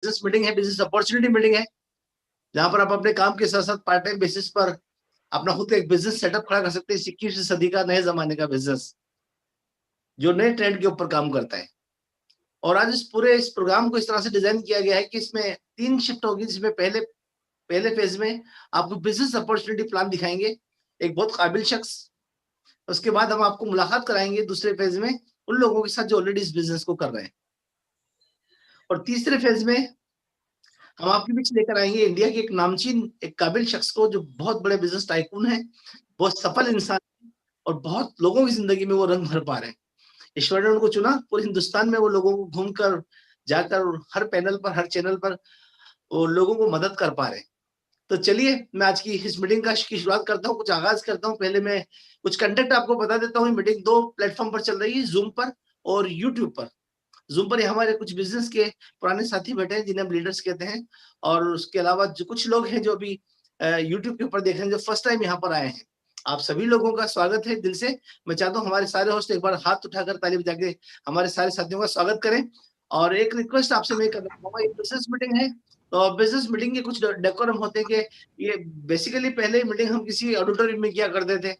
Business meeting है, business opportunity meeting है, जहां पर आप अपने काम के साथ साथ पार्ट टाइम बेसिस पर अपना खुद एक बिजनेस सेटअप खड़ा कर सकते हैं। 21वीं सदी का नए जमाने का बिजनेस जो नए ट्रेंड के ऊपर काम करता है। और आज इस प्रोग्राम को इस तरह से डिजाइन किया गया है कि इसमें 3 शिफ्ट होगी, जिसमें पहले फेज में आपको बिजनेस अपॉर्चुनिटी प्लान दिखाएंगे एक बहुत काबिल शख्स। उसके बाद हम आपको मुलाकात कराएंगे दूसरे फेज में उन लोगों के साथ जो ऑलरेडी इस बिजनेस को कर रहे हैं। और तीसरे फेज में हम आपके बीच लेकर आएंगे इंडिया के एक नामचीन, एक काबिल शख्स को, जो बहुत बड़े बिजनेस टाइकून है, बहुत सफल इंसान और बहुत लोगों की जिंदगी में वो रंग भर पा रहे हैं। ईश्वर ने उनको चुना, पूरे हिंदुस्तान में वो लोगों को घूमकर जाकर हर पैनल पर, हर चैनल पर वो लोगों को मदद कर पा रहे हैं। तो चलिए मैं आज की इस मीटिंग की शुरुआत करता हूँ, कुछ आगाज करता हूँ। पहले मैं कुछ कंटेंट आपको बता देता हूँ। मीटिंग 2 प्लेटफॉर्म पर चल रही है, जूम पर और यूट्यूब पर। जूम पर हमारे कुछ बिजनेस के पुराने साथी बैठे हैं जिन्हें हम लीडर्स कहते हैं, और उसके अलावा जो कुछ लोग हैं जो अभी यूट्यूब के ऊपर देख रहे हैं, जो फर्स्ट टाइम यहाँ पर आए हैं, आप सभी लोगों का स्वागत है दिल से। मैं चाहता हूँ हमारे सारे होस्ट एक बार हाथ उठाकर ताली बजा के हमारे सारे साथियों का स्वागत करें। और एक रिक्वेस्ट आपसे मैं करना चाहूंगा, ये बिजनेस मीटिंग है, तो बिजनेस मीटिंग के कुछ डेकोरम होते हैं कि ये बेसिकली पहले मीटिंग हम किसी ऑडिटोरियम में किया करते थे।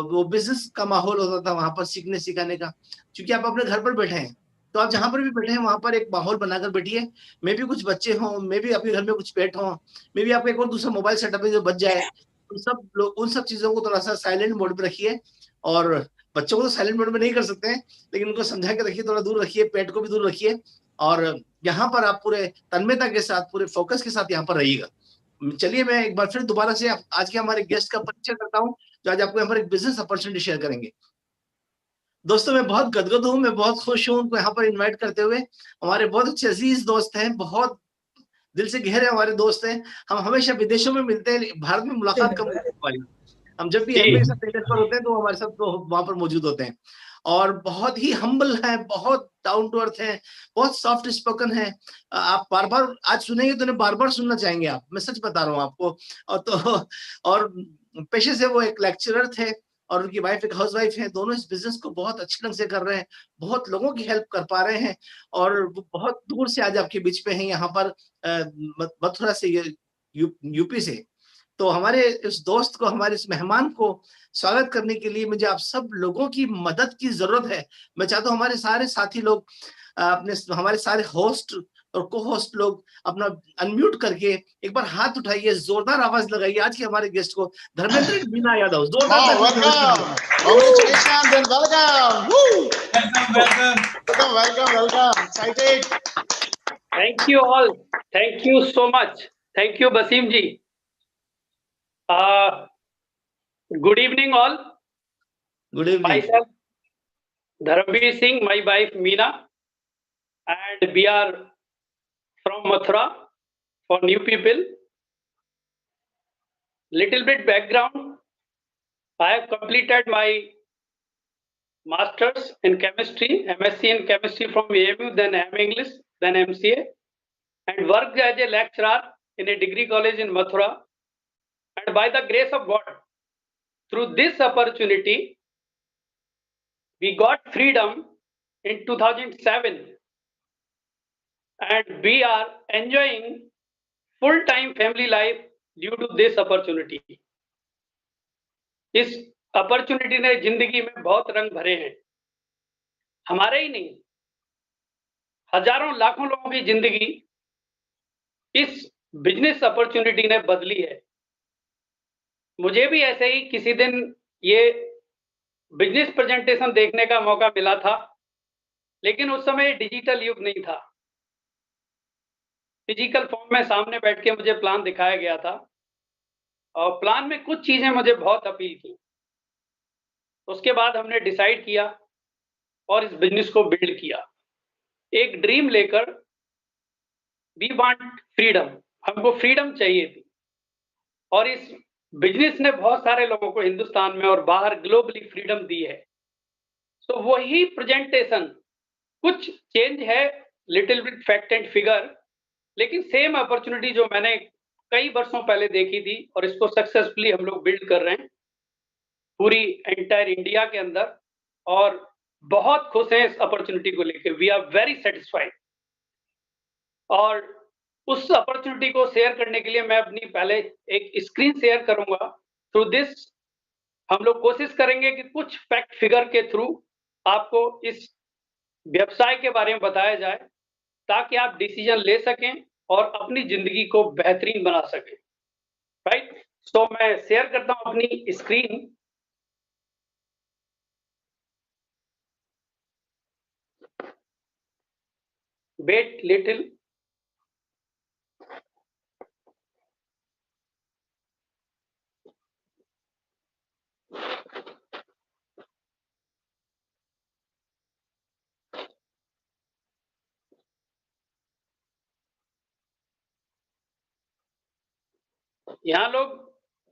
वो बिजनेस का माहौल होता था वहां पर सीखने सिखाने का। क्योंकि आप अपने घर पर बैठे हैं, तो आप जहां पर भी बैठे हैं वहां पर एक माहौल बनाकर बैठिए। मे भी कुछ बच्चे हों, मे भी आपके घर में कुछ पेट हों, मे भी आपका एक और दूसरा मोबाइल सेटअप है जो बच जाए, उन सब चीजों को थोड़ा सा साइलेंट मोड पे रखिए। और बच्चों को तो साइलेंट मोड में नहीं कर सकते हैं, लेकिन उनको समझा के रखिए, थोड़ा दूर रखिए, पेट को भी दूर रखिए। और यहाँ पर आप पूरे तन्मयता के साथ, पूरे फोकस के साथ यहाँ पर रहिएगा। चलिए मैं एक बार फिर दोबारा से आज के हमारे गेस्ट का परिचय करता हूँ, जो आज आपको यहाँ पर एक बिजनेस अपॉर्चुनिटी शेयर करेंगे। दोस्तों मैं बहुत गदगद हूँ, मैं बहुत खुश हूँ उनको यहाँ पर इनवाइट करते हुए। हमारे बहुत अच्छे अजीज दोस्त हैं, बहुत दिल से गहरे हमारे दोस्त हैं। हम हमेशा विदेशों में मिलते हैं, भारत में मुलाकात कम होती है हमारी। हम जब भी एमबी के साथ टेरेस पर होते हैं तो हमारे साथ तो वहां पर मौजूद होते हैं। और बहुत ही हम्बल है, बहुत डाउन टू अर्थ है, बहुत सॉफ्ट स्पोकन है। आप बार बार आज सुनेंगे तो उन्हें बार बार सुनना चाहेंगे आप, मैं सच बता रहा हूँ आपको। और पेशे से वो एक लेक्चरर थे, और उनकी वाइफ एक हाउस वाइफ है। दोनों इस बिजनेस को बहुत अच्छे ढंग से कर रहे हैं, बहुत लोगों की हेल्प कर पा रहे हैं। और वो बहुत दूर से आज आपके बीच पे हैं, यहाँ पर मथुरा से, यूपी से। तो हमारे इस दोस्त को, हमारे इस मेहमान को स्वागत करने के लिए मुझे आप सब लोगों की मदद की जरूरत है। मैं चाहता हूँ हमारे सारे साथी लोग हमारे सारे होस्ट और को होस्ट लोग अपना अनम्यूट करके एक बार हाथ उठाइए, जोरदार आवाज लगाइए आज के हमारे गेस्ट को, धर्मेंद्र मीना यादव। जोरदार welcome, congratulations and welcome. Woo! Welcome. Excited. Thank you all. Thank you so much. Thank you, Basim ji. Good evening, all. Good evening. Myself, Dharamveer Singh, my wife Meena, and we are from Mathura for new people. Little bit background. I have completed my Masters in Chemistry, MSc in Chemistry from AMU, then M English, then MCA, and worked as a lecturer in a degree college in Mathura. And by the grace of God, through this opportunity, we got freedom in 2007, and we are enjoying full-time family life due to this opportunity. इस opportunity ने जिंदगी में बहुत रंग भरे हैं, हमारे ही नहीं, हजारों लाखों लोगों की जिंदगी इस बिजनेस अपॉर्चुनिटी ने बदली है। मुझे भी ऐसे ही किसी दिन ये बिजनेस प्रेजेंटेशन देखने का मौका मिला था, लेकिन उस समय डिजिटल युग नहीं था। फिजिकल फॉर्म में सामने बैठ के मुझे प्लान दिखाया गया था, और प्लान में कुछ चीजें मुझे बहुत अपील की। उसके बाद हमने डिसाइड किया और इस बिजनेस को बिल्ड किया, एक ड्रीम लेकर। वी वांट फ्रीडम, हमको फ्रीडम चाहिए थी, और इस बिजनेस ने बहुत सारे लोगों को हिंदुस्तान में और बाहर ग्लोबली फ्रीडम दी है। तो वही प्रेजेंटेशन, कुछ चेंज है, little bit fact and figure, लेकिन सेम अपॉर्चुनिटी जो मैंने कई वर्षों पहले देखी थी, और इसको सक्सेसफुली हम लोग बिल्ड कर रहे हैं पूरी एंटायर इंडिया के अंदर, और बहुत खुश हैं इस अपॉर्चुनिटी को लेकर। We are very satisfied. और उस अपॉर्चुनिटी को शेयर करने के लिए मैं अपनी पहले एक स्क्रीन शेयर करूंगा। थ्रू दिस हम लोग कोशिश करेंगे कि कुछ फैक्ट फिगर के थ्रू आपको इस व्यवसाय के बारे में बताया जाए, ताकि आप डिसीजन ले सकें और अपनी जिंदगी को बेहतरीन बना सकें। राइट? तो मैं शेयर करता हूं अपनी स्क्रीन। Wait little. यहाँ लोग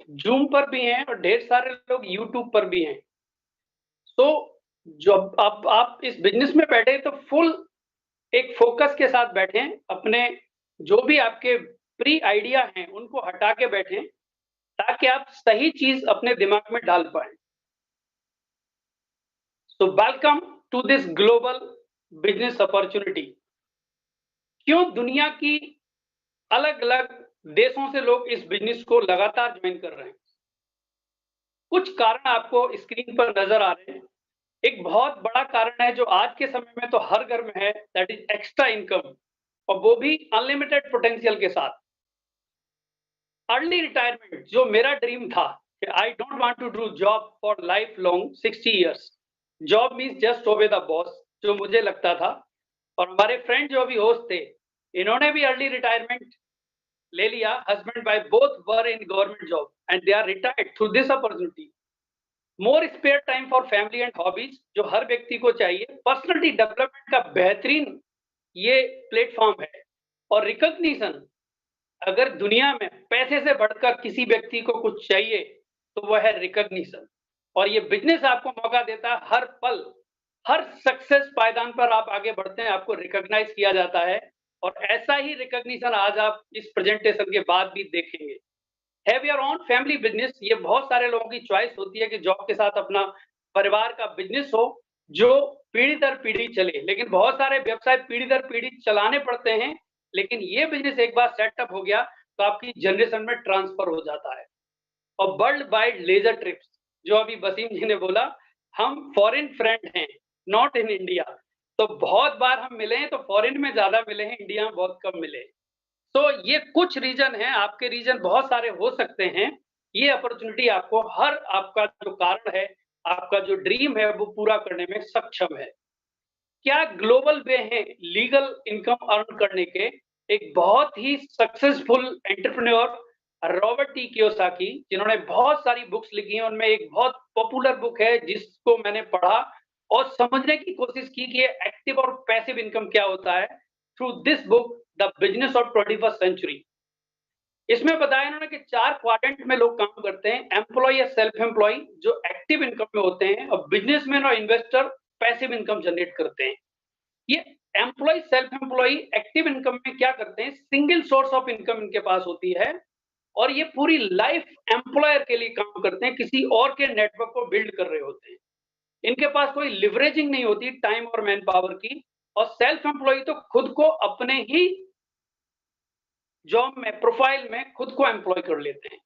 जूम पर भी हैं और ढेर सारे लोग यूट्यूब पर भी हैं। तो जब आप इस बिजनेस में बैठे तो फुल एक फोकस के साथ बैठें, अपने जो भी आपके प्री आइडिया हैं उनको हटा के बैठें, ताकि आप सही चीज अपने दिमाग में डाल पाएं। So welcome to this global business opportunity. क्यों दुनिया की अलग-अलग देशों से लोग इस बिजनेस को लगातार ज्वाइन कर रहे हैं? कुछ कारण आपको स्क्रीन पर नजर आ रहे हैं। एक बहुत बड़ा कारण है जो आज के समय में तो हर घर में है, दैट इज एक्स्ट्रा इनकम, और वो भी अनलिमिटेड पोटेंशियल के साथ। अर्ली रिटायरमेंट जो मेरा ड्रीम था कि I don't want to do job for life long 60 years. Job means just obey the boss, जो मुझे लगता था। और हमारे फ्रेंड जो अभी होस्ट थे, इन्होंने भी अर्ली रिटायरमेंट ले लिया। Husband wife both were in government job and they are retired through this opportunity. More spare time for family and hobbies जो हर व्यक्ति को चाहिए। पर्सनालिटी डेवलपमेंट का बेहतरीन ये प्लेटफॉर्म है। और रिकॉग्निशन, अगर दुनिया में पैसे से बढ़कर किसी व्यक्ति को कुछ चाहिए तो वह है रिकॉग्निशन। और ये बिजनेस आपको मौका देता है, हर पल हर सक्सेस पायदान पर आप आगे बढ़ते हैं, आपको रिकॉग्नाइज किया जाता है। और ऐसा ही रिकॉग्निशन आज आप इस प्रेजेंटेशन के बाद भी देखेंगे। Have your own family business, ये बहुत सारे लोगों की चॉइस होती है कि जॉब के साथ अपना परिवार का बिजनेस हो जो पीढ़ी दर पीढ़ी चले। लेकिन बहुत सारे व्यवसाय पीढ़ी दर पीढ़ी चलाने पड़ते हैं, लेकिन ये बिजनेस एक बार सेटअप हो गया तो आपकी जनरेशन में ट्रांसफर हो जाता है। और वर्ल्ड वाइड लेजर ट्रिप्स, जो अभी वसीम जी ने बोला, हम फॉरेन फ्रेंड हैं, नॉट इन इंडिया। तो बहुत बार हम मिले हैं तो फॉरेन में ज्यादा मिले हैं, इंडिया में बहुत कम मिले। तो ये कुछ रीजन है, आपके रीजन बहुत सारे हो सकते हैं। ये अपॉर्चुनिटी आपको हर आपका जो कारण है, आपका जो ड्रीम है वो पूरा करने में सक्षम है। क्या ग्लोबल वे हैं लीगल इनकम अर्न करने के? एक बहुत ही successful entrepreneur Robert T Kiyosaki, जिन्होंने बहुत सारी बुक्स लिखी हैं, उनमें एक बहुत पॉपुलर बुक है जिसको मैंने पढ़ा और समझने की कोशिश की कि एक्टिव और पैसिव इनकम क्या होता है। Through this book the business of 21st century, इसमें बताया इन्होंने कि 4 क्वाड्रेंट में लोग काम करते हैं। एम्प्लॉय या सेल्फ एम्प्लॉय जो एक्टिव इनकम में होते हैं, और बिजनेसमैन और इन्वेस्टर पैसिव इनकम जनरेट करते हैं। ये employ self employ active income में क्या करते हैं, सिंगल सोर्स ऑफ इनकम इनके पास होती है और ये पूरी लाइफ एम्प्लॉयर के लिए काम करते हैं, किसी और के नेटवर्क को बिल्ड कर रहे होते हैं। इनके पास कोई लिवरेजिंग नहीं होती टाइम और मैन पावर की। और सेल्फ एम्प्लॉय तो खुद को अपने ही जॉब में प्रोफाइल में खुद को एम्प्लॉय कर लेते हैं।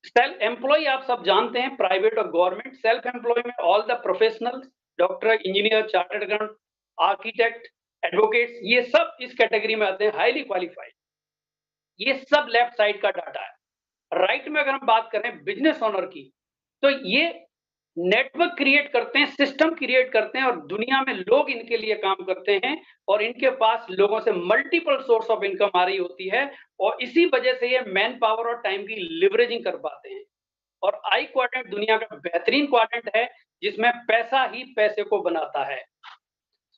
सेल्फ एम्प्लॉय आप सब जानते हैं, प्राइवेट और गवर्नमेंट। सेल्फ एम्प्लॉय में all the professionals, doctor, engineer, chartered accountant, architect, advocates, ये सब इस कैटेगरी में आते हैं, हाईली क्वालिफाइड। ये सब लेफ्ट साइड का डाटा है। राइट में अगर हम बात करें बिजनेस ओनर की, तो ये नेटवर्क क्रिएट करते हैं, सिस्टम क्रिएट करते हैं और दुनिया में लोग इनके लिए काम करते हैं और इनके पास लोगों से मल्टीपल सोर्स ऑफ इनकम आ रही होती है और इसी वजह से ये मैन पावर और टाइम की लिवरेजिंग कर पाते हैं। और आई क्वाड्रेंट दुनिया का बेहतरीन क्वाड्रेंट है जिसमें पैसा ही पैसे को बनाता है।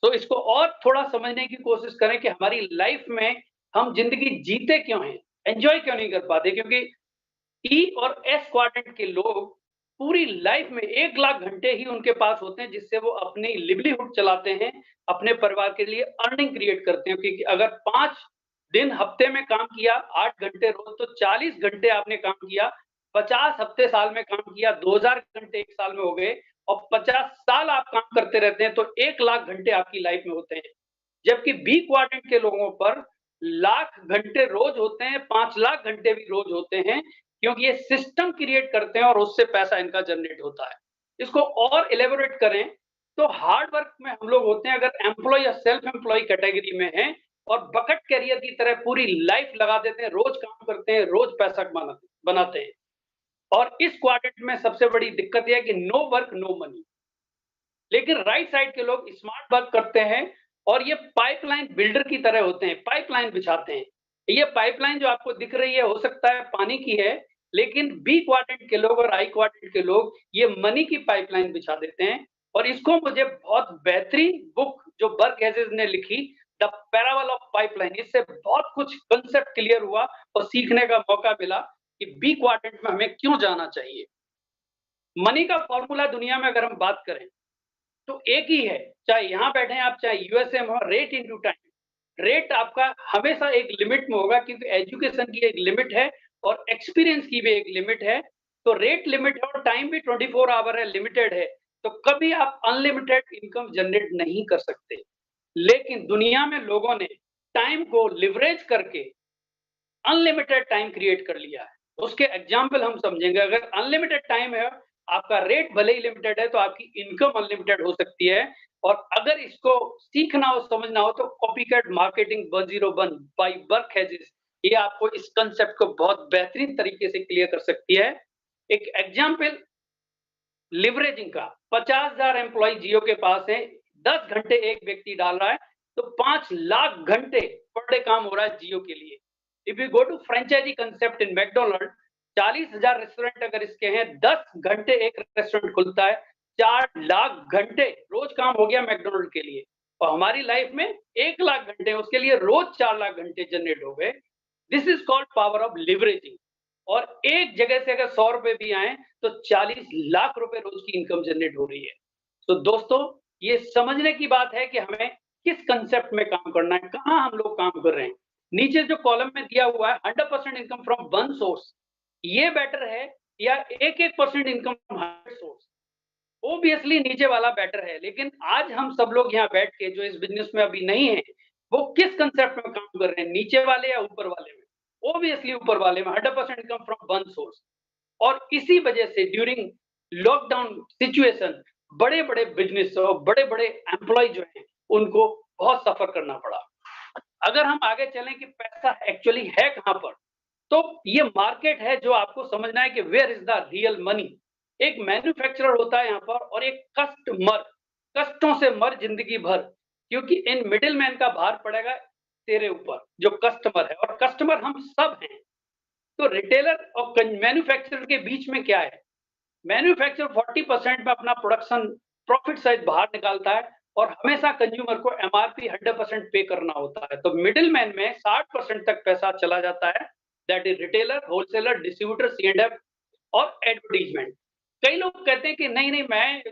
तो इसको और थोड़ा समझने की कोशिश करें कि हमारी लाइफ में हम जिंदगी जीते क्यों हैं, एंजॉय क्यों नहीं कर पाते? क्योंकि ई और एस क्वाड्रेंट के लोग पूरी लाइफ में 1 लाख घंटे ही उनके पास होते हैं जिससे वो अपनी लिवलीहुड चलाते हैं, अपने परिवार के लिए अर्निंग क्रिएट करते हैं। क्योंकि अगर 5 दिन हफ्ते में काम किया, 8 घंटे रोज, तो 40 घंटे आपने काम किया। 50 हफ्ते साल में काम किया, 2000 घंटे 1 साल में हो गए। और 50 साल आप काम करते रहते हैं तो 1 लाख घंटे आपकी लाइफ में होते हैं। जबकि बी क्वाड्रेंट के लोगों पर लाख घंटे रोज होते हैं, 5 लाख घंटे भी रोज होते हैं, क्योंकि ये सिस्टम क्रिएट करते हैं और उससे पैसा इनका जनरेट होता है। इसको और इलैबोरेट करें तो हार्ड वर्क में हम लोग होते हैं, अगर एम्प्लॉय या सेल्फ एम्प्लॉय कैटेगरी में हैं और बकेट कैरियर की तरह पूरी लाइफ लगा देते हैं, रोज काम करते हैं, रोज पैसा बनाते हैं। और इस क्वाड्रेंट में सबसे बड़ी दिक्कत यह है कि नो वर्क नो मनी। लेकिन राइट साइड के लोग स्मार्ट वर्क करते हैं और ये पाइपलाइन बिल्डर की तरह होते हैं, पाइपलाइन बिछाते हैं। ये पाइपलाइन जो आपको दिख रही है, हो सकता है पानी की है, लेकिन बी क्वाड्रेंट के लोग और आई क्वाड्रेंट के लोग ये मनी की पाइपलाइन बिछा देते हैं। और इसको मुझे बहुत बेहतरीन बुक जो बर्क हेजेस ने लिखी, द पैराबल ऑफ पाइपलाइन, इससे बहुत कुछ कंसेप्ट क्लियर हुआ और सीखने का मौका मिला कि बी क्वाड्रेंट में हमें क्यों जाना चाहिए। मनी का फॉर्मूला दुनिया में अगर हम बात करें तो एक ही है, चाहे यहाँ बैठे हैं आप, चाहे यूएसए में हो, रेट इनटू टाइम। रेट आपका हमेशा एक लिमिट में होगा, क्योंकि एजुकेशन की एक लिमिट है और एक्सपीरियंस की भी एक लिमिट है। तो रेट लिमिट है और टाइम भी 24 आवर है, लिमिटेड है। तो कभी आप अनलिमिटेड इनकम जनरेट नहीं कर सकते। लेकिन दुनिया में लोगों ने टाइम को लिवरेज करके अनलिमिटेड टाइम क्रिएट कर लिया है। उसके एग्जाम्पल हम समझेंगे। अगर अनलिमिटेड टाइम है, आपका रेट भले ही लिमिटेड है, तो आपकी इनकम अनलिमिटेड हो सकती है। और अगर इसको सीखना हो, समझना हो, तो copycat marketing 101 by Burke Hedges, ये आपको इस कंसेप्ट को बहुत बेहतरीन तरीके से क्लियर कर सकती है। एक एग्जाम्पल लिवरेजिंग का, 50,000 एम्प्लॉय जियो के पास है, 10 घंटे एक व्यक्ति डाल रहा है, तो 5 लाख घंटे पर डे काम हो रहा है जियो के लिए। If you go to franchisee concept in McDonald, 40,000 restaurant अगर इसके हैं, 10 घंटे एक रेस्टोरेंट खुलता है, 4 लाख घंटे रोज काम हो गया मैकडॉनल्ड के लिए। और हमारी लाइफ में 1 लाख घंटे, उसके लिए रोज 4 लाख घंटे जनरेट हो गए। This is called power of leveraging. और एक जगह से अगर 100 रुपए भी आए तो 40 लाख रुपए रोज की इनकम जनरेट हो रही है। तो दोस्तों, ये समझने की बात है कि हमें किस कंसेप्ट में काम करना है, कहां हम लोग काम कर रहे हैं। नीचे जो कॉलम में दिया हुआ है 100% इनकम फ्रॉम वन सोर्स, ये बेटर है या 1% इनकम फ्रॉम 100 सोर्स? ऑब्वियसली नीचे वाला बेटर है। लेकिन आज हम सब लोग यहाँ बैठ के जो इस बिजनेस में अभी नहीं है, वो किस कंसेप्ट में काम कर रहे हैं, नीचे वाले या ऊपर वाले में? ऑब्वियसली ऊपर वाले में, 100% इनकम फ्रॉम वन सोर्स। और इसी वजह से ड्यूरिंग लॉकडाउन सिचुएशन बड़े-बड़े बिजनेस और बड़े-बड़े एम्प्लॉय जो हैं, उनको बहुत सफर करना पड़ा। अगर हम आगे चलें कि पैसा एक्चुअली है कहां पर, तो ये मार्केट है जो आपको समझना है कि where is the real money. एक मैन्युफैक्चरर होता है यहाँ पर और एक कस्टमर, कष्टों से मर जिंदगी भर, क्योंकि इन मिडिल मैन का भार पड़ेगा तेरे ऊपर जो कस्टमर है, और कस्टमर हम सब हैं। तो रिटेलर और मैन्युफैक्चरर के बीच में क्या है? मैन्युफैक्चरर 40% में अपना प्रोडक्शन प्रॉफिट सहित बाहर निकालता है और हमेशा कंज्यूमर को एमआरपी 100% पे करना होता है। तो मिडिल मैन में 60% तक पैसा चला जाता है, that is retailer, wholesaler, distributor, C&F और एडवर्टीजमेंट। कई लोग कहते हैं कि नहीं नहीं, मैं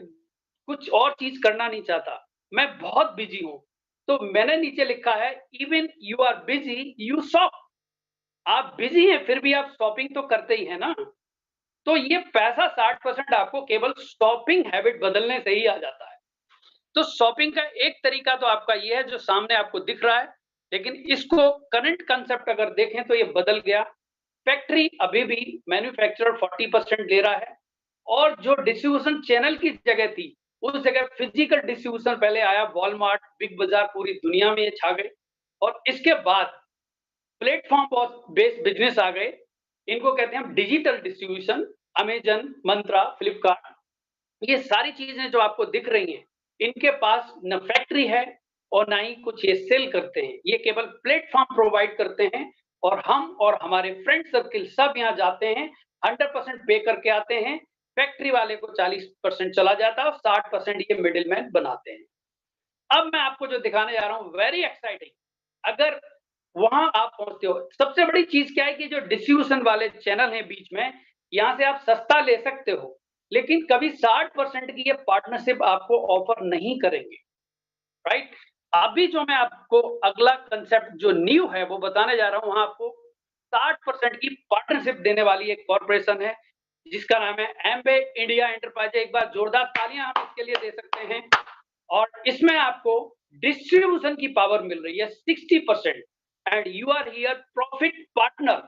कुछ और चीज करना नहीं चाहता, मैं बहुत बिजी हूं। तो मैंने नीचे लिखा है, even you are busy you shop. आप बिजी हैं फिर भी आप शॉपिंग तो करते ही है ना। तो ये पैसा 60% आपको केवल शॉपिंग हैबिट बदलने से ही आ जाता है। तो शॉपिंग का एक तरीका तो आपका ये है जो सामने आपको दिख रहा है, लेकिन इसको करंट कंसेप्ट अगर देखें तो ये बदल गया। फैक्ट्री अभी भी मैन्युफैक्चरर 40% ले रहा है, और जो डिस्ट्रीब्यूशन चैनल की जगह थी, उस जगह फिजिकल डिस्ट्रीब्यूशन पहले आया, वॉलमार्ट, बिग बाजार, पूरी दुनिया में ये छा गए। और इसके बाद प्लेटफॉर्म बेस्ड बिजनेस आ गए, इनको कहते हैं हम डिजिटल डिस्ट्रीब्यूशन, अमेजन, मंत्रा, फ्लिपकार्ट। ये सारी चीजें जो आपको दिख रही हैं, इनके पास न फैक्ट्री है और ना ही कुछ ये सेल करते हैं, ये केवल प्लेटफॉर्म प्रोवाइड करते हैं। और हम और हमारे फ्रेंड सर्किल सब यहाँ जाते हैं, 100% पे करके आते हैं। फैक्ट्री वाले को 40% चला जाता है और 60% ये मिडिल मैन बनाते हैं। अब मैं आपको जो दिखाने जा रहा हूँ, वेरी एक्साइटिंग। अगर वहां आप पहुंचते हो, सबसे बड़ी चीज क्या है कि जो डिस्ट्रीब्यूशन वाले चैनल हैं बीच में, यहां से आप सस्ता ले सकते हो, लेकिन कभी 60% की ये पार्टनरशिप आपको ऑफर नहीं करेंगे, राइट? अभी जो मैं आपको अगला कंसेप्ट जो न्यू है वो बताने जा रहा हूं, वहां आपको 60% की पार्टनरशिप देने वाली एक कॉर्पोरेशन है जिसका नाम है एम्बे इंडिया एंटरप्राइज। एक बार जोरदार तालियां हम इसके लिए दे सकते हैं। और इसमें आपको डिस्ट्रीब्यूशन की पावर मिल रही है 60%। And you are here profit partner.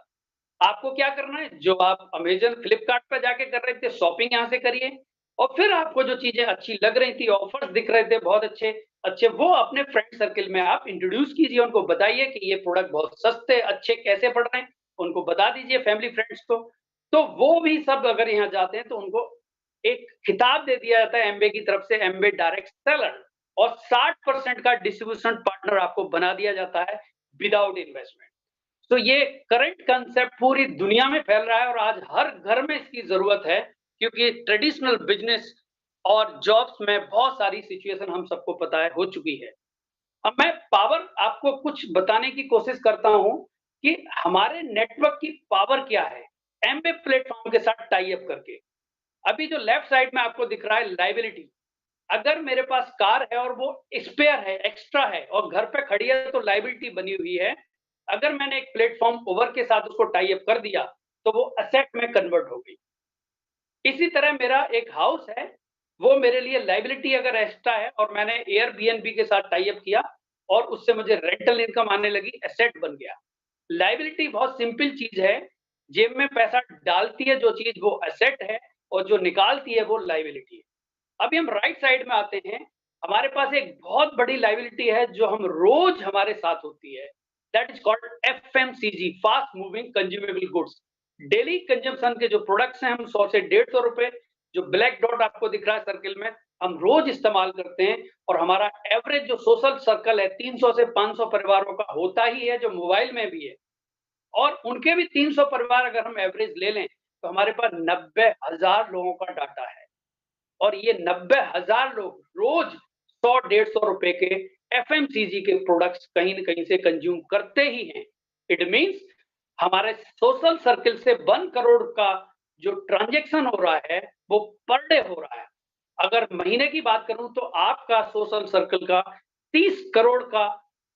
आपको क्या करना है, जो आप अमेजन फ्लिपकार्ट पे जाके कर रहे थे शॉपिंग यहाँ से करिए, और फिर आपको जो चीजें अच्छी लग रही थी, ऑफर्स दिख रहे थे बहुत अच्छे अच्छे, वो अपने फ्रेंड सर्किल में आप इंट्रोड्यूस कीजिए, उनको बताइए कि ये प्रोडक्ट बहुत सस्ते अच्छे कैसे पड़ रहे हैं, उनको बता दीजिए फैमिली फ्रेंड्स को। तो वो भी सब अगर यहाँ जाते हैं तो उनको एक खिताब दे दिया जाता है एमबे की तरफ से, एमबे डायरेक्ट सेलर, और 60% का डिस्ट्रीब्यूशन पार्टनर आपको बना दिया जाता है विदाउट इन्वेस्टमेंट। तो ये करंट कंसेप्ट पूरी दुनिया में फैल रहा है और आज हर घर में इसकी जरूरत है, क्योंकि ट्रेडिशनल बिजनेस और जॉब्स में बहुत सारी सिचुएशन हम सबको पता है हो चुकी है। अब मैं पावर आपको कुछ बताने की कोशिश करता हूं कि हमारे नेटवर्क की पावर क्या है एमबे प्लेटफॉर्म के साथ टाई अप करके। अभी जो लेफ्ट साइड में आपको दिख रहा है लाइबिलिटी, अगर मेरे पास कार है और वो स्पेयर है, एक्स्ट्रा है और घर पे खड़ी है तो लाइबिलिटी बनी हुई है। अगर मैंने एक प्लेटफॉर्म ओवर के साथ उसको टाई अप कर दिया तो वो असेट में कन्वर्ट हो गई। इसी तरह मेरा एक हाउस है, वो मेरे लिए लाइबिलिटी अगर एक्स्ट्रा है और मैंने एयरबीएनबी के साथ टाई अप किया और उससे मुझे रेंटल इनकम आने लगी, एसेट बन गया। लाइबिलिटी बहुत सिंपल चीज है, जेब में पैसा डालती है जो चीज वो एसेट है, और जो निकालती है वो लाइबिलिटी है। अभी हम राइट साइड में आते हैं, हमारे पास एक बहुत बड़ी लाइबिलिटी है जो हम रोज हमारे साथ होती है, that is called FMCG, fast moving consumable goods. Daily consumption के जो प्रोडक्ट्स हैं हम 100 से 150 रुपए, जो ब्लैक डॉट आपको दिख रहा है सर्किल में, हम रोज इस्तेमाल करते हैं, और हमारा एवरेज जो सोशल सर्कल है 300 से 500 परिवारों का होता ही है, जो मोबाइल में भी है, और उनके भी 300 परिवार अगर हम एवरेज ले लें तो हमारे पास 90,000 लोगों का डाटा है, और ये 90,000 लोग रोज 100-150 रुपए के एफएमसीजी के प्रोडक्ट्स कहीं न कहीं से कंज्यूम करते ही हैं। इट मीन्स हमारे सोशल सर्किल से 1 करोड़ का जो ट्रांजैक्शन हो रहा है वो पर डे हो रहा है। अगर महीने की बात करूं तो आपका सोशल सर्कल का 30 करोड़ का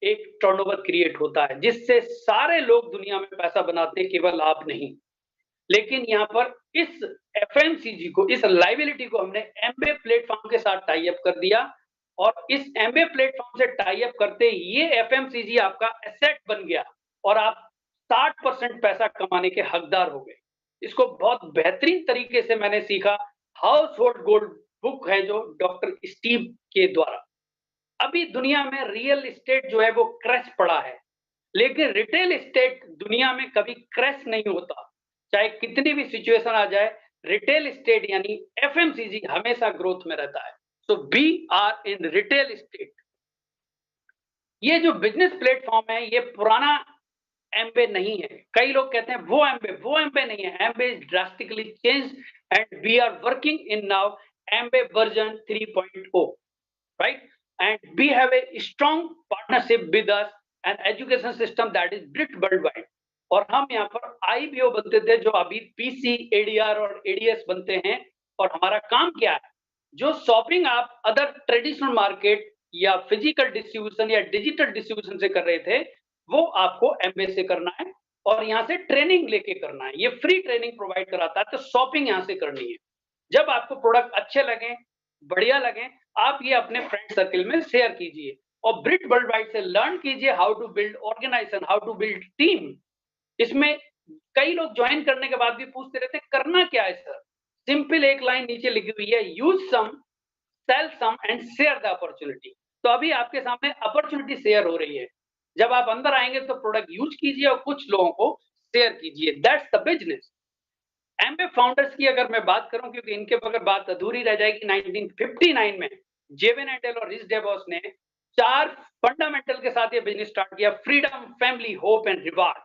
एक टर्नओवर क्रिएट होता है, जिससे सारे लोग दुनिया में पैसा बनाते हैं, केवल आप नहीं। लेकिन यहाँ पर इस एफएमसीजी को, इस लाइबिलिटी को हमने एमबे प्लेटफॉर्म के साथ टाई अप कर दिया, और इस एमबे प्लेटफॉर्म से टाई अप करते ये एफएमसीजी आपका एसेट बन गया और आप 60% पैसा कमाने के हकदार हो गए। इसको बहुत बेहतरीन तरीके से मैंने सीखा, हाउस होल्ड गोल्ड बुक है जो डॉक्टर स्टीव के द्वारा। अभी दुनिया में रियल एस्टेट जो है वो क्रैश पड़ा है, लेकिन रिटेल एस्टेट दुनिया में कभी क्रैश नहीं होता, चाहे कितनी भी सिचुएशन आ जाए। रिटेल एस्टेट यानी एफएमसीजी हमेशा ग्रोथ में रहता है। So we are in retail estate. ये जो बिजनेस प्लेटफॉर्म है ये पुराना एमबे नहीं है। कई लोग कहते हैं वो एमबे नहीं है। Embe is drastically change and we are working in now Embe version 3.0, right? And we have a strong partnership with us, an education system that is built worldwide. और हम यहाँ पर आईबीओ बनते थे, जो अभी पीसी, एडीआर और ADS बनते हैं। और हमारा काम क्या है, जो शॉपिंग आप अदर ट्रेडिशनल मार्केट या फिजिकल डिस्ट्रीब्यूशन या डिजिटल डिस्ट्रीब्यूशन से कर रहे थे, वो आपको एमबे से करना है और यहाँ से ट्रेनिंग लेके करना है। ये फ्री ट्रेनिंग प्रोवाइड कराता है, तो शॉपिंग यहाँ से करनी है। जब आपको प्रोडक्ट अच्छे लगे, बढ़िया लगे, आप ये अपने फ्रेंड सर्किल में शेयर कीजिए और ब्रिट वर्ल्ड वाइड से लर्न कीजिए how to build organization, how to build team. इसमें कई लोग ज्वाइन करने के बाद भी पूछते रहते हैं करना क्या है सर। सिंपल एक लाइन नीचे लिखी हुई है, use some, sell some and share the opportunity. तो अभी आपके सामने अपॉर्चुनिटी शेयर हो रही है। जब आप अंदर आएंगे तो प्रोडक्ट यूज कीजिए और कुछ लोगों को शेयर कीजिए। That's the business. Embe founders की अगर मैं बात करूं, क्योंकि इनके बगैर बात अधूरी रह जाएगी, 1959 में जेविन एंडेल और रिच डेवॉस ने 4 फंडामेंटल के साथ ये बिजनेस स्टार्ट किया, freedom, family, hope and reward,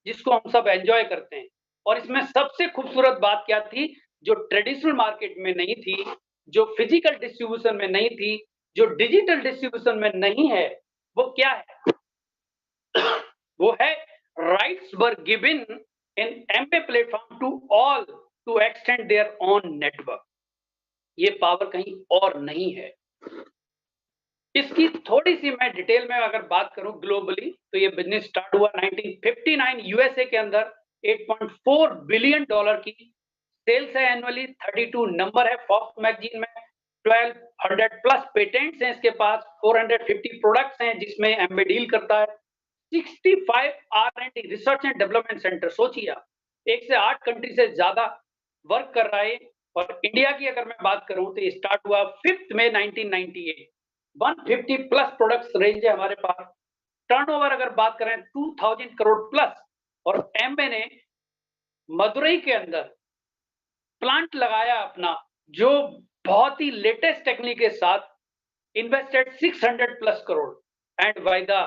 जिसको हम सब एंजॉय करते हैं। और इसमें सबसे खूबसूरत बात क्या थी, जो ट्रेडिशनल मार्केट में नहीं थी, जो फिजिकल डिस्ट्रीब्यूशन में नहीं थी, जो डिजिटल डिस्ट्रीब्यूशन में नहीं है, वो क्या है? वो है rights were given in MBA platform to all to extend their own network. ये पावर कहीं और नहीं है। इसकी थोड़ी सी मैं डिटेल में अगर बात करूं ग्लोबली, तो ये बिजनेस स्टार्ट हुआ 1959 यूएसए के अंदर। $8.4 बिलियन की सेल्स है एनुअली, 32 नंबर है फॉक्स मैगजीन में, 1200 प्लस पेटेंट्स हैं इसके पास, 450 प्रोडक्ट्स हैं जिसमें एमबे डील करता है, 65 R&D research and development centre, सोचिए आप, 1 से 8 कंट्री से ज्यादा वर्क कर रहा है। और इंडिया की अगर मैं बात करूं तो ये स्टार्ट हुआ 5 मई 1998। 150 प्लस प्रोडक्ट्स रेंज है हमारे पास। टर्नओवर अगर बात करें 2000 करोड़ प्लस। और एमबे ने मदुरई के अंदर प्लांट लगाया अपना, जो बहुत ही लेटेस्ट टेक्निक के साथ invested 600 plus crore, and by the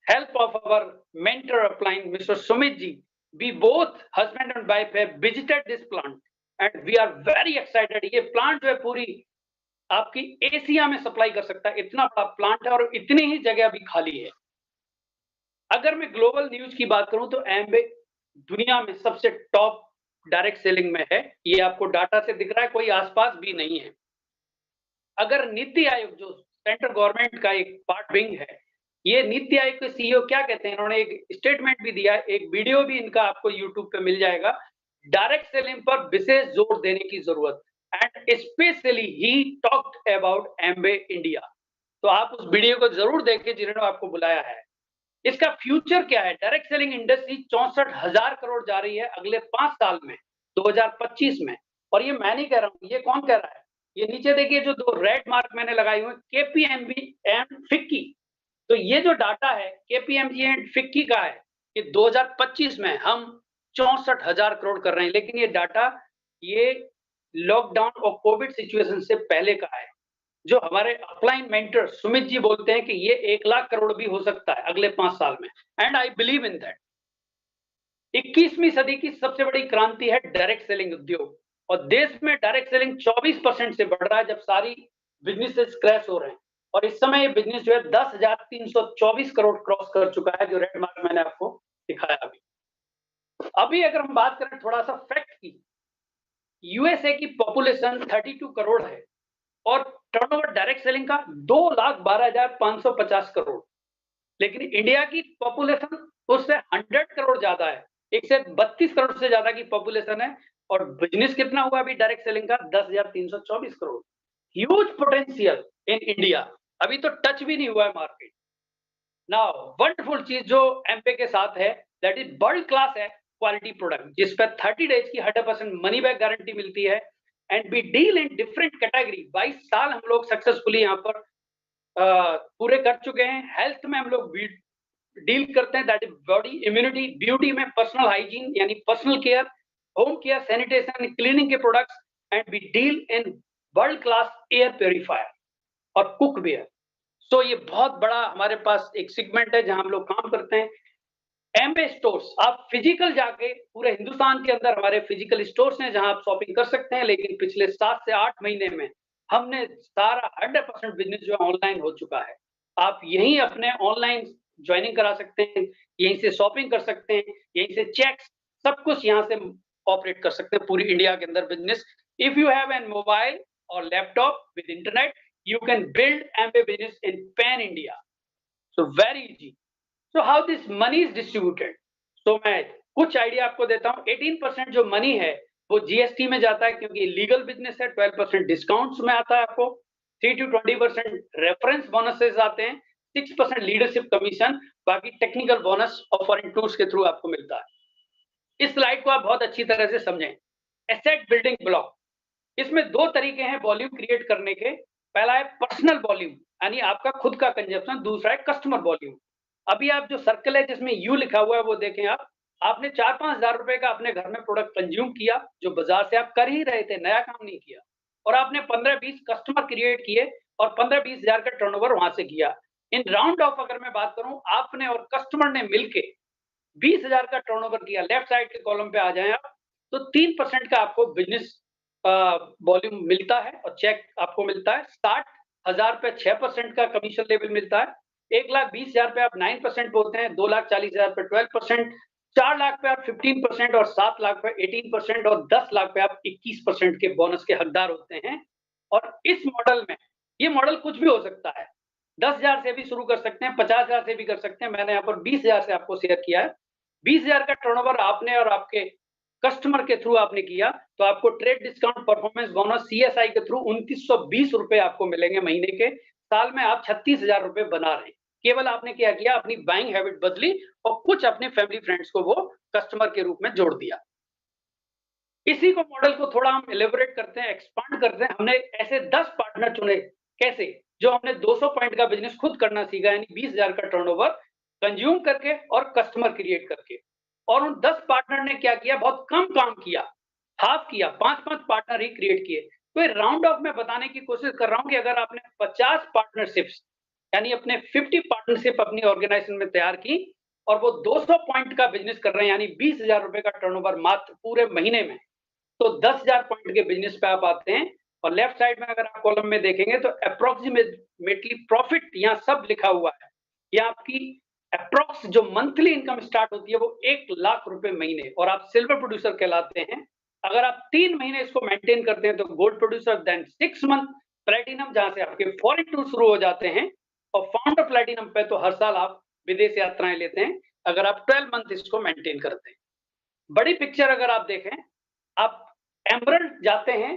help of our mentor upline Mr. Sumit ji, we both husband and wife have visited this plant and we are very excited। ये plant जो है पूरी आपकी Asia में supply कर सकता है, इतना बड़ा प्लांट है और इतनी ही जगह अभी खाली है। अगर मैं ग्लोबल न्यूज की बात करूं तो एम्बे दुनिया में सबसे टॉप डायरेक्ट सेलिंग में है। ये आपको डाटा से दिख रहा है, कोई आसपास भी नहीं है। अगर नीति आयोग जो सेंट्रल गवर्नमेंट का एक पार्ट विंग है, ये नीति आयोग के सीईओ क्या कहते हैं, इन्होंने एक स्टेटमेंट भी दिया है, एक वीडियो भी इनका आपको यूट्यूब पे मिल जाएगा। डायरेक्ट सेलिंग पर विशेष जोर देने की जरूरत, and specially he talked about एम्बे India. तो आप उस वीडियो को जरूर देखें जिन्होंने आपको बुलाया है। इसका फ्यूचर क्या है? डायरेक्ट सेलिंग इंडस्ट्री 64,000 करोड़ जा रही है अगले 5 साल में, 2025 में। और ये मैं नहीं कह रहा हूं, ये कौन कह रहा है? ये नीचे देखिए जो 2 रेड मार्क मैंने लगाए हुए, केपीएमजी एंड फिक्की। तो ये जो डाटा है केपीएमजी एंड फिक्की का है कि 2025 में हम 64,000 करोड़ कर रहे हैं। लेकिन ये डाटा ये लॉकडाउन और कोविड सिचुएशन से पहले का है। जो हमारे अपलाइन मेंटर सुमित जी बोलते हैं कि ये 1 लाख करोड़ भी हो सकता है अगले 5 साल में, and I believe in that. 21वीं सदी की सबसे बड़ी क्रांति है डायरेक्ट सेलिंग उद्योग, और देश में डायरेक्ट सेलिंग 24% से बढ़ रहा है, जब सारी बिजनेसेस क्रैश हो रहे हैं। और इस समय ये बिजनेस जो है 10,324 करोड़ क्रॉस कर चुका है, जो रेड मार्क मैंने आपको दिखाया अभी अगर हम बात करें थोड़ा सा फैक्ट की, यूएसए की पॉपुलेशन 32 करोड़ है और टर्नओवर डायरेक्ट सेलिंग का 2,12,550 करोड़। लेकिन इंडिया की पॉपुलेशन उससे 100 करोड़ ज्यादा है, 132 करोड़ से ज्यादा की पॉपुलेशन है, और बिजनेस कितना हुआ अभी डायरेक्ट सेलिंग का? 10,324 crore. Huge potential in India, अभी तो टच भी नहीं हुआ है मार्केट। नाउ वंडरफुल चीज जो एम्बे के साथ है, दैट इज वर्ल्ड क्लास है क्वालिटी प्रोडक्ट, जिस पर 30 डेज की 100% मनी बैक गारंटी मिलती है। And we deal in different category. 22 साल हम लोग सक्सेसफुली यहाँ पर पूरे कर चुके हैं। हेल्थ में हम लोग डील करते हैं, that is body immunity, beauty में पर्सनल हाइजीन यानी personal care, home care, sanitation, cleaning के products, and we deal in world class air purifier और कुक वेयर। सो ये बहुत बड़ा हमारे पास एक सेगमेंट है जहां हम लोग काम करते हैं। एम्बे स्टोर्स, आप फिजिकल जाके पूरे हिंदुस्तान के अंदर हमारे फिजिकल स्टोर्स हैं जहां आप शॉपिंग कर सकते हैं। लेकिन पिछले 7 से 8 महीने में हमने सारा 100% बिजनेस जो है ऑनलाइन हो चुका है। आप यहीं अपने ऑनलाइन ज्वाइनिंग करा सकते हैं, यहीं से शॉपिंग कर सकते हैं, यहीं से चेक्स सब कुछ यहाँ से ऑपरेट कर सकते हैं पूरी इंडिया के अंदर business. If you have an mobile और laptop with internet, you can build Amway business in pan India. So very easy. So how this money is distributed? So मैं कुछ आइडिया आपको देता हूँ। 18% जो मनी है वो जीएसटी में जाता है क्योंकि लीगल बिजनेस है। 12% डिस्काउंट्स में आता है आपको। 3 to 20% रेफरेंस बोनसेस आते हैं। 6% लीडरशिप कमीशन, बाकी टेक्निकल बोनस और फॉरेन टूर्स के थ्रू आपको मिलता है। इस स्लाइड को आप बहुत अच्छी तरह से समझें। एसेट बिल्डिंग ब्लॉक, इसमें 2 तरीके हैं वॉल्यूम क्रिएट करने के। पहला है पर्सनल वॉल्यूम, यानी आपका खुद का कंजप्शन। दूसरा है कस्टमर वॉल्यूम। अभी आप जो सर्कल है जिसमें यू लिखा हुआ है वो देखें आप। आपने 4-5 हजार रुपए का अपने घर में प्रोडक्ट कंज्यूम किया जो बाजार से आप कर ही रहे थे, नया काम नहीं किया, और आपने 15-20 कस्टमर क्रिएट किए और 15-20 हजार का टर्नओवर वहां से किया। इन राउंड ऑफ अगर मैं बात करूं, आपने और कस्टमर ने मिलके 20,000 का टर्नओवर किया। लेफ्ट साइड के कॉलम पे आ जाए आप, तो 3% का आपको बिजनेस वॉल्यूम मिलता है और चेक आपको मिलता है। 60,000 पे 6% का कमीशन लेवल मिलता है। 1,20,000 पे आप 9% बोलते हैं, 2,40,000 पे 12%, 4 लाख पे आप 15% और 7 लाख पे 18% और 10 लाख पे आप 21% के बोनस के हकदार होते हैं। और इस मॉडल में ये मॉडल कुछ भी हो सकता है। 10,000 से भी शुरू कर सकते हैं, 50,000 से भी कर सकते हैं। मैंने यहाँ पर 20,000 से आपको शेयर किया है। 20,000 का टर्नओवर आपने और आपके कस्टमर के थ्रू आपने किया तो आपको trade discount, performance bonus, CSI के थ्रू 2,920 रुपए आपको मिलेंगे महीने के। साल में आप 36,000 रुपए बना रहे हैं। केवल आपने क्या किया, अपनी बाइंग हैबिट बदली और कुछ अपने फैमिली फ्रेंड्स को वो कस्टमर के रूप में जोड़ दिया। इसी को मॉडल को थोड़ा हम एलेबोरेट करते हैं, एक्सपांड करते हैं। हमने ऐसे 10 पार्टनर चुने। कैसे? जो हमने 200 पॉइंट का बिजनेस खुद करना सीखा, यानी 20,000 का टर्नओवर कंज्यूम करके और कस्टमर क्रिएट करके। और उन 10 पार्टनर ने क्या किया, बहुत कम काम किया, हाफ किया, 5-5 पार्टनर ही क्रिएट किए। तो ये राउंड ऑफ में बताने की कोशिश कर रहा हूं कि अगर आपने 50 पार्टनरशिप्स यानी अपने 50 पार्टनरशिप अपनी ऑर्गेनाइजेशन में तैयार की और वो 200 पॉइंट का बिजनेस कर रहे हैं, यानी 20,000 रुपए का टर्नओवर मात्र पूरे महीने में, तो 10,000 पॉइंट के बिजनेस पे आप आते हैं। और लेफ्ट साइड में अगर आप कॉलम में देखेंगे तो अप्रोक्सीमेटली प्रॉफिट यहाँ सब लिखा हुआ है। ये आपकी अप्रोक्स जो मंथली इनकम स्टार्ट होती है वो 1 लाख रुपए महीने, और आप सिल्वर प्रोड्यूसर कहलाते हैं। अगर आप 3 महीने इसको मेंटेन करते हैं तो gold producer, then 6 month platinum, जहां से आपके फॉरेन टूर शुरू हो जाते हैं। और फाउंडर प्लेटिनम पे तो हर साल आप विदेश यात्राएं लेते हैं अगर आप 12 मंथ इसको मेंटेन करते हैं। बड़ी पिक्चर अगर आप देखें, आप एमरल्ड जाते हैं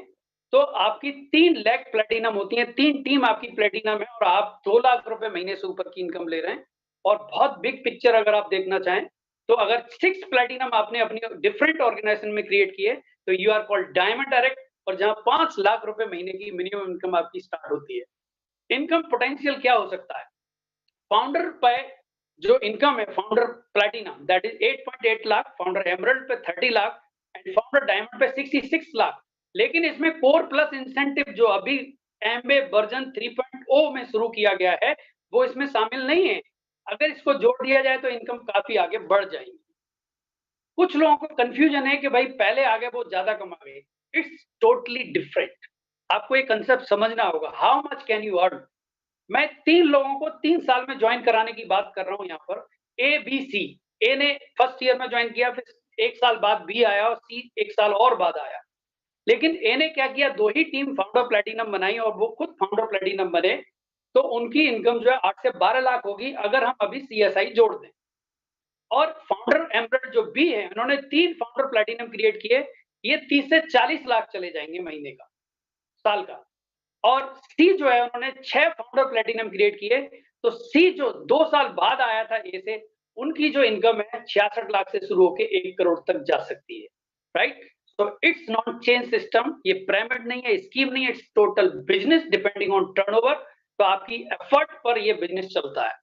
तो आपकी 3 लाख प्लेटिनम होती है, 3 टीम आपकी प्लेटिनम है, और आप 2 लाख रुपए महीने से ऊपर की इनकम ले रहे हैं। और बहुत बिग पिक्चर अगर आप देखना चाहें तो अगर 6 प्लेटिनम आपने अपनी डिफरेंट ऑर्गेनाइजेशन में क्रिएट किए तो you are called diamond direct, और जहां 5 लाख रुपए महीने की मिनिमम इनकम आपकी स्टार्ट होती है। इनकम पोटेंशियल क्या हो सकता है? फाउंडर पे जो इनकम है, founder platinum that is 8.8 lakh, founder emerald पे 30 लाख एंड फाउंडर डायमंड पे 66 लाख। लेकिन इसमें कोर प्लस इंसेंटिव जो अभी एमबे वर्जन 3.0 में शुरू किया गया है वो इसमें शामिल नहीं है। अगर इसको जोड़ दिया जाए तो इनकम काफी आगे बढ़ जाएगी। कुछ लोगों को कंफ्यूजन है कि भाई पहले आगे वो ज्यादा कमावे। It's totally different. आपको ये कंसेप्ट समझना होगा। How much can you earn? मैं 3 लोगों को 3 साल में ज्वाइन कराने की बात कर रहा हूं यहाँ पर। ए, बी, सी। ए ने फर्स्ट ईयर में ज्वाइन किया, फिर 1 साल बाद बी आया और सी 1 साल और बाद आया। लेकिन ए ने क्या किया, 2 ही टीम फाउंडर प्लेटिनम बनाई और वो खुद फाउंडर प्लेटिनम बने। तो उनकी इनकम जो है 8 से 12 लाख होगी अगर हम अभी सीएसआई जोड़ दें। और फाउंडर एमरल्ड जो बी है, उन्होंने 3 फाउंडर प्लेटिनम क्रिएट किए, ये 30 से 40 लाख चले जाएंगे महीने का, साल का। और सी जो है, उन्होंने 6 फाउंडर प्लेटिनम क्रिएट किए, तो सी जो 2 साल बाद आया था ए से, उनकी जो इनकम है 66 लाख से शुरू होकर 1 करोड़ तक जा सकती है। राइट? तो इट्स नॉट चेन सिस्टम, ये पिरामिड नहीं है, स्कीम नहीं है, it's total business depending on turnover. तो आपकी एफर्ट पर ये बिजनेस चलता है।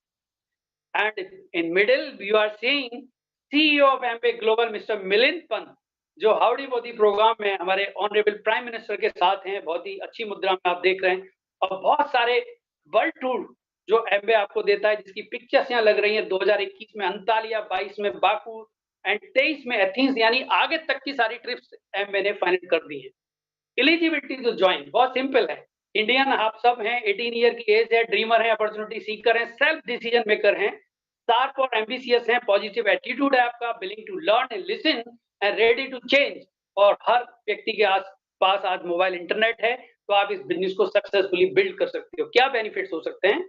And in middle you are seeing CEO of Amway global mister Milind Pant, जो हाउडी मोदी प्रोग्राम में हमारे ऑनरेबल प्राइम मिनिस्टर के साथ हैं। बहुत ही अच्छी मुद्रा में आप देख रहे हैं। और बहुत सारे वर्ल्ड टूर जो एम्बे आपको देता है, जिसकी पिक्चर्स यहाँ लग रही हैं। 2021 में अंतालिया, 22 में बाकू एंड 23 में एथेंस, यानी आगे तक की सारी ट्रिप्स एम्बे ने फाइनेंस कर दी है। एलिजिबिलिटी टू ज्वाइन बहुत सिंपल है। इंडियन आप सब हैं, 18 ईयर की एज है, ड्रीमर है, अपॉर्चुनिटी सीकर हैं, सेल्फ डिसीजन मेकर हैं, शार्प और एम्बिशियस हैं, पॉजिटिव एटीट्यूड है आपका, willing to learn and listen and ready to change. और हर व्यक्ति के पास आज मोबाइल इंटरनेट है, तो आप इस बिजनेस को सक्सेसफुली बिल्ड कर सकते हो। क्या बेनिफिट्स हो सकते हैं?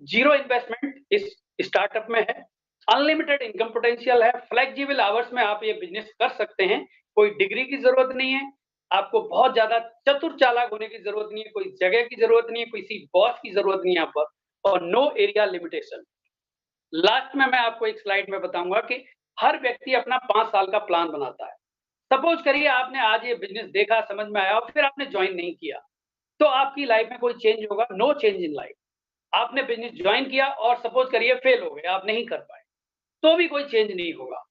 0 इन्वेस्टमेंट इस स्टार्टअप में है, अनलिमिटेड इनकम पोटेंशियल है, फ्लेक्सिबल आवर्स में आप ये बिजनेस कर सकते हैं, कोई डिग्री की जरूरत नहीं है, आपको बहुत ज्यादा चतुर चालाक होने की जरूरत नहीं है, कोई जगह की जरूरत नहीं है, किसी बॉस की जरूरत नहीं है यहाँ पर, और नो एरिया लिमिटेशन। लास्ट में मैं आपको एक स्लाइड में बताऊंगा कि हर व्यक्ति अपना 5 साल का प्लान बनाता है। सपोज करिए आपने आज ये बिजनेस देखा, समझ में आया और फिर आपने ज्वाइन नहीं किया, तो आपकी लाइफ में कोई चेंज होगा? No change in life. आपने बिजनेस ज्वाइन किया और सपोज करिए फेल हो गए, आप नहीं कर पाए, तो भी कोई चेंज नहीं होगा।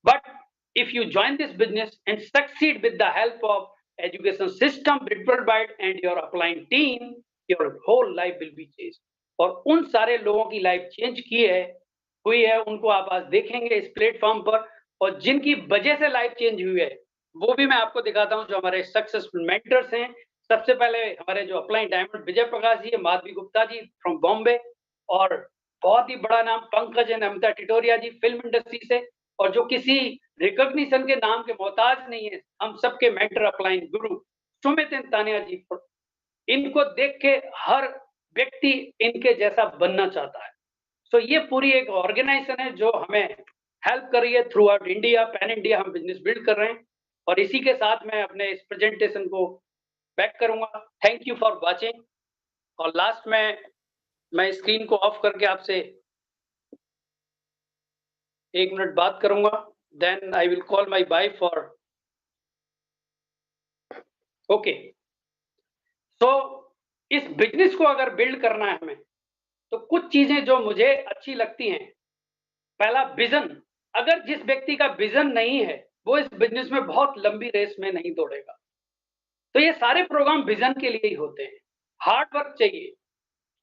But if you join this business and succeed with the help of education system, Bridgeward and your applying team, your whole life will be changed. और उन सारे लोगों की लाइफ चेंज हुई है, उनको आप आज देखेंगे इस प्लेटफॉर्म पर। और जिनकी वजह से लाइफ चेंज हुई है वो भी मैं आपको दिखाता हूं, जो हमारे सक्सेसफुल मेंटर्स हैं। सबसे पहले हमारे जो applying diamond Vijay Prakash ji, Madhavi Gupta ji from Bombay, और बहुत ही बड़ा नाम Pankaj and Amita Titoria ji film industry से, और जो किसी रिकॉग्निशन के नाम के मोहताज नहीं है, हम सबके मेंटर अपलाइन गुरु सुमित तानिया जी। इनको देख के हर व्यक्ति इनके जैसा बनना चाहता है। सो ये पूरी एक ऑर्गेनाइजेशन है जो हमें हेल्प कर रही है through out India, pan India हम बिजनेस बिल्ड कर रहे हैं। और इसी के साथ मैं अपने इस प्रेजेंटेशन को बैक करूंगा। Thank you for watching. और लास्ट में मैं स्क्रीन को ऑफ करके आपसे 1 मिनट बात करूंगा, then I will call my wife for okay. So इस बिजनेस को अगर बिल्ड करना है हमें, तो कुछ चीजें जो मुझे अच्छी लगती हैं। पहला विजन, अगर जिस व्यक्ति का विजन नहीं है, वो इस बिजनेस में बहुत लंबी रेस में नहीं दौड़ेगा। तो ये सारे प्रोग्राम विजन के लिए ही होते हैं। हार्ड वर्क चाहिए,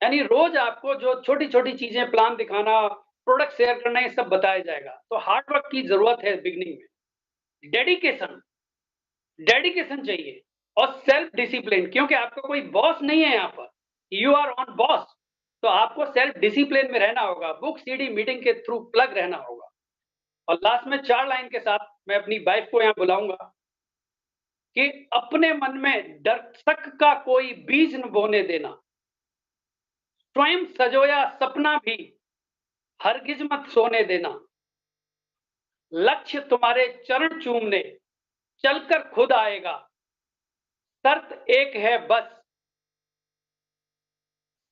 यानी रोज आपको जो छोटी-छोटी चीजें प्लान दिखाना, प्रोडक्ट शेयर करना, ये सब बताया जाएगा। तो हार्ड वर्क की जरूरत है बिगिनिंग में। डेडिकेशन, डेडिकेशन चाहिए और सेल्फ डिसिप्लिन, क्योंकि आपका कोई बॉस नहीं है यहाँ पर, यू आर ऑन बॉस। तो आपको सेल्फ डिसिप्लिन में रहना होगा, बुक सीडी मीटिंग के थ्रू प्लग रहना होगा। और लास्ट में 4 लाइन के साथ मैं अपनी वाइफ को यहाँ बुलाऊंगा कि अपने मन में डर शक का कोई बीज न बोने देना, स्वयं सजोया सपना भी हरगिज मत सोने देना, लक्ष्य तुम्हारे चरण चूमने चलकर खुद आएगा, शर्त एक है बस,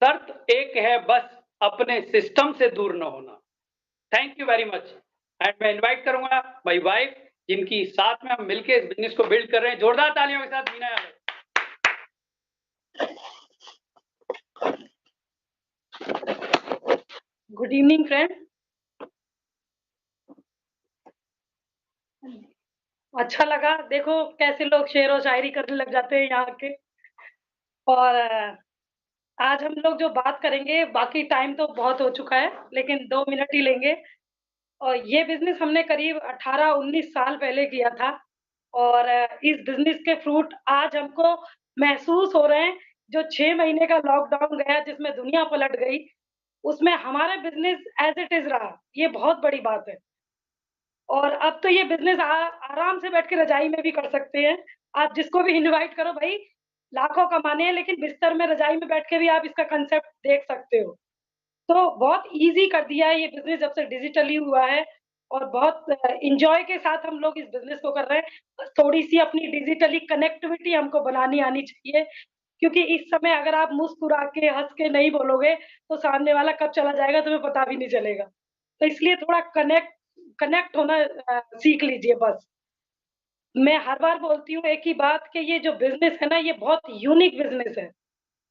शर्त एक है बस, अपने सिस्टम से दूर न होना। Thank you very much. And मैं इनवाइट करूंगा माय वाइफ, जिनकी साथ में हम मिलकर इस बिजनेस को बिल्ड कर रहे हैं। जोरदार तालियों के साथ Meena Yadav. Good evening friend. अच्छा लगा, देखो कैसे लोग शेर और शायरी करने लग जाते हैं यहाँ के। और आज हम लोग जो बात करेंगे, बाकी टाइम तो बहुत हो चुका है, लेकिन 2 मिनट ही लेंगे। और ये बिजनेस हमने करीब 18-19 साल पहले किया था। और इस बिजनेस के फ्रूट आज हमको महसूस हो रहे हैं। जो 6 महीने का लॉकडाउन गया, जिसमें दुनिया पलट गई, उसमें हमारा बिजनेस एज इट इज रहा, ये बहुत बड़ी बात है। और अब तो ये बिज़नेस आराम से बैठ के रज़ाई में भी कर सकते हैं। आप जिसको भी इनवाइट करो, भई लाखों कमाने हैं, लेकिन बिस्तर में रज़ाई में बैठ के भी आप इसका कांसेप्ट देख सकते हो। तो बहुत ईज़ी कर दिया है ये बिज़नेस जब से डिजिटली हुआ है। और बहुत एन्जॉय के साथ हम लोग इस बिज़नेस को कर रहे हैं। बस थोड़ी-सी अपनी डिजिटली कनेक्टिविटी हमको बनानी आनी चाहिए, क्योंकि इस समय अगर आप मुस्कुरा के, हँस के नहीं बोलोगे, तो सामने वाला कब चला जाएगा तुम्हें पता भी नहीं चलेगा। तो इसलिए थोड़ा कनेक्ट कनेक्ट होना सीख लीजिए बस। मैं हर बार बोलती हूँ एक ही बात कि ये जो बिज़नेस है ना, ये बहुत यूनिक बिज़नेस है।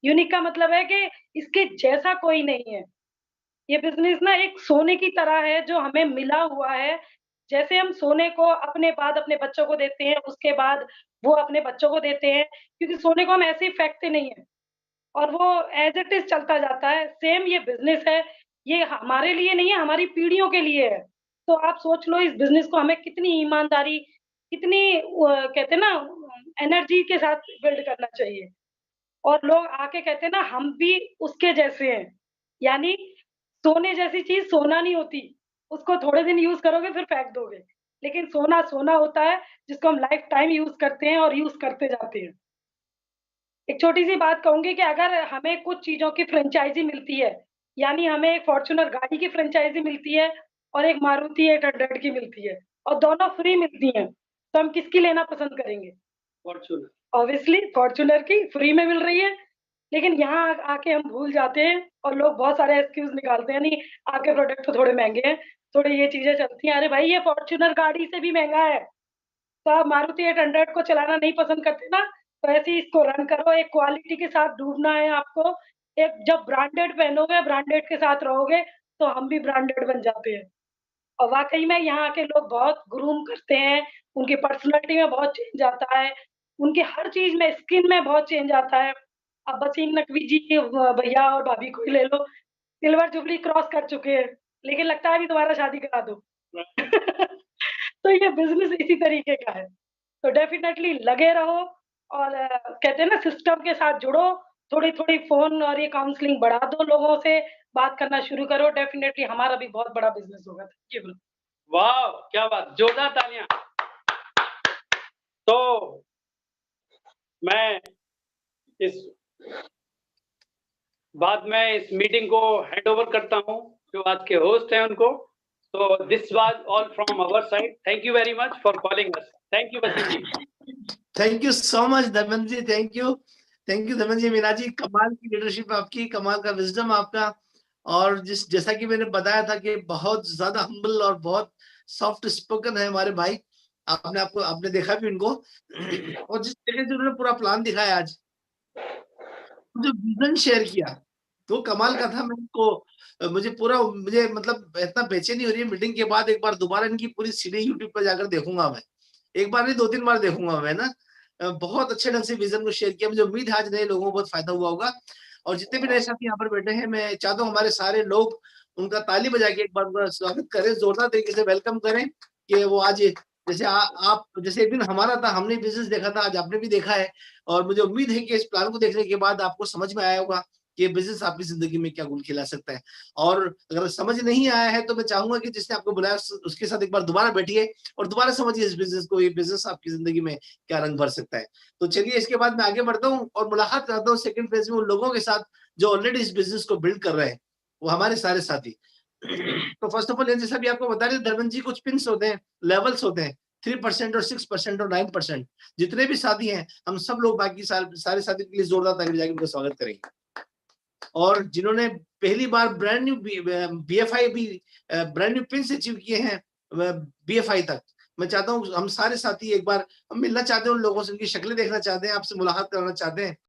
यूनिक का मतलब है कि इसके जैसा कोई नहीं है। ये बिज़नेस ना एक सोने की तरह है जो हमें मिला हुआ है। जैसे हम सोने को अपने बाद अपने बच्चों को देते हैं, उसके बाद वो अपने बच्चों को देते हैं, क्योंकि सोने को हम ऐसे ही फेंकते नहीं हैं और वो एज़ इट इज़ चलता जाता है। सेम ये बिज़नेस है, ये हमारे लिए नहीं है, हमारी पीढ़ियों के लिए है। तो आप सोच लो इस बिज़नेस को हमें कितनी ईमानदारी, कितनी कहते हैं ना एनर्जी के साथ बिल्ड करना चाहिए। और लोग आके कहते हैं ना हम भी उसके जैसे हैं। यानी सोने जैसी चीज़ सोना नहीं होती, उसको थोड़े दिन यूज़ करोगे फिर फेंक दोगे। लेकिन सोना, सोना होता है जिसको हम लाइफ टाइम यूज़ करते हैं और यूज़ करते जाते हैं। एक छोटी-सी बात कहूँगी कि अगर हमें कुछ चीज़ों की फ्रैंचाइज़ी मिलती है, यानी हमें एक फॉर्च्यूनर गाड़ी की फ्रैंचाइज़ी मिलती है और एक मारुति 800 की मिलती है और दोनों फ्री मिलती हैं, तो हम किसकी लेना पसंद करेंगे? फॉर्च्यूनर। ऑब्वियसली फॉर्च्यूनर की फ्री में मिल रही है। लेकिन यहाँ आके हम भूल जाते हैं और लोग बहुत सारे एक्सक्यूज़ निकालते हैं, नहीं आपके प्रोडक्ट तो थोड़े महँगे हैं, थोड़ी ये चीज़ें चलती हैं। अरे भाई ये फॉर्च्यूनर गाड़ी से भी महँगा है। तो आप मारुति 800 को चलाना नहीं पसंद करते ना, तो ऐसे ही इसको रन करो। एक क्वालिटी के साथ डूबना है आपको। एक जब ब्रांडेड पहनोगे, ब्रांडेड के साथ रहोगे, तो हम भी ब्रांडेड बन जाते हैं। और वाक़ई में यहाँ के लोग बहुत ग्रूम करते हैं, उनकी पर्सनैलिटी में बहुत चेंज आता है, उनकी हर चीज़ में, स्किन में बहुत चेंज आता है। अब वसीम नकवी जी के भैया और भाभी को ही ले लो, सिल्वर जुबली क्रॉस कर चुके हैं, लेकिन लगता है अभी दोबारा शादी करा दो। तो ये बिज़नेस इसी तरीके का है। तो डेफ़िनेटली लगे रहो और कहते हैं ना सिस्टम के साथ जुड़ो, थोड़ी-थोड़ी फ़ोन और ये काउंसलिंग बढ़ा दो, लोगों से बात करना शुरू करो, डेफ़िनेटली हमारा भी बहुत बड़ा बिज़नेस होगा। Thank you. वाह क्या बात, जोरदार तालियां। तो मैं इस बाद में इस मीटिंग को हैंड ओवर करता हूं जो आज के होस्ट हैं उनको। तो this was all from our side. Thank you very much for calling us. Thank you Wasim ji. Thank you so much Daman ji, thank you दमन जी। मीना जी, कमाल की लीडरशिप आपकी, कमाल का विजडम आपका। और जैसा कि मैंने बताया था कि बहुत ज्यादा हम्बल और बहुत सॉफ्ट स्पोकन है हमारे भाई। आपने देखा भी उनको और जिस तरीके से उन्होंने पूरा प्लान दिखाया आज, जो विजन शेयर किया, तो कमाल का था। मैं उनको मुझे मतलब इतना बेचैनी हो रही है मीटिंग के बाद, एक बार दोबारा इनकी पूरी सीढ़ी यूट्यूब पर जाकर देखूंगा मैं। एक बार नहीं, 2-3 बार देखूंगा मैं ना। बहुत अच्छे ढंग से विजन को शेयर किया। मुझे उम्मीद है आज नए लोगों को बहुत फायदा हुआ होगा। और जितने भी नए साथी यहाँ पर बैठे हैं, मैं चाहता हूँ हमारे सारे लोग उनका ताली बजा के एक बार उनका स्वागत करें, जोरदार तरीके से वेलकम करें कि वो आज जैसे आप जैसे एक दिन हमारा था, हमने बिजनेस देखा था, आज आपने भी देखा है। और मुझे उम्मीद है कि इस प्लान को देखने के बाद आपको समझ में आया होगा कि बिजनेस आपकी जिंदगी में क्या गुल खिला सकता है। और अगर समझ नहीं आया है तो मैं चाहूंगा कि जिसने आपको बुलाया उसके साथ एक बार दोबारा बैठिए और दोबारा समझिए इस बिजनेस को। ये बिजनेस आपकी जिंदगी में क्या रंग भर सकता है। तो चलिए, इसके बाद मैं आगे बढ़ता हूँ और मुलाकात करता हूँ सेकंड फेज में उन लोगों के साथ जो ऑलरेडी इस बिजनेस को बिल्ड कर रहे हैं, वो हमारे सारे साथी। तो फर्स्ट ऑफ ऑल, जैसा भी आपको बता रहे धर्मेंद्र जी, कुछ पिंस होते हैं, लेवल्स होते हैं, 3% और 6% और 9%। जितने भी साथी हैं, हम सब लोग बाकी सारे साथी के लिए जोरदार ताली बजा के उनका स्वागत करेंगे। और जिन्होंने पहली बार ब्रांड न्यू बीएफआई भी ब्रांड न्यू पिन अचीव किए हैं बीएफआई तक, मैं चाहता हूँ हम सारे साथी एक बार हम मिलना चाहते हैं उन लोगों से, उनकी शक्लें देखना चाहते हैं, आपसे मुलाकात करना चाहते हैं।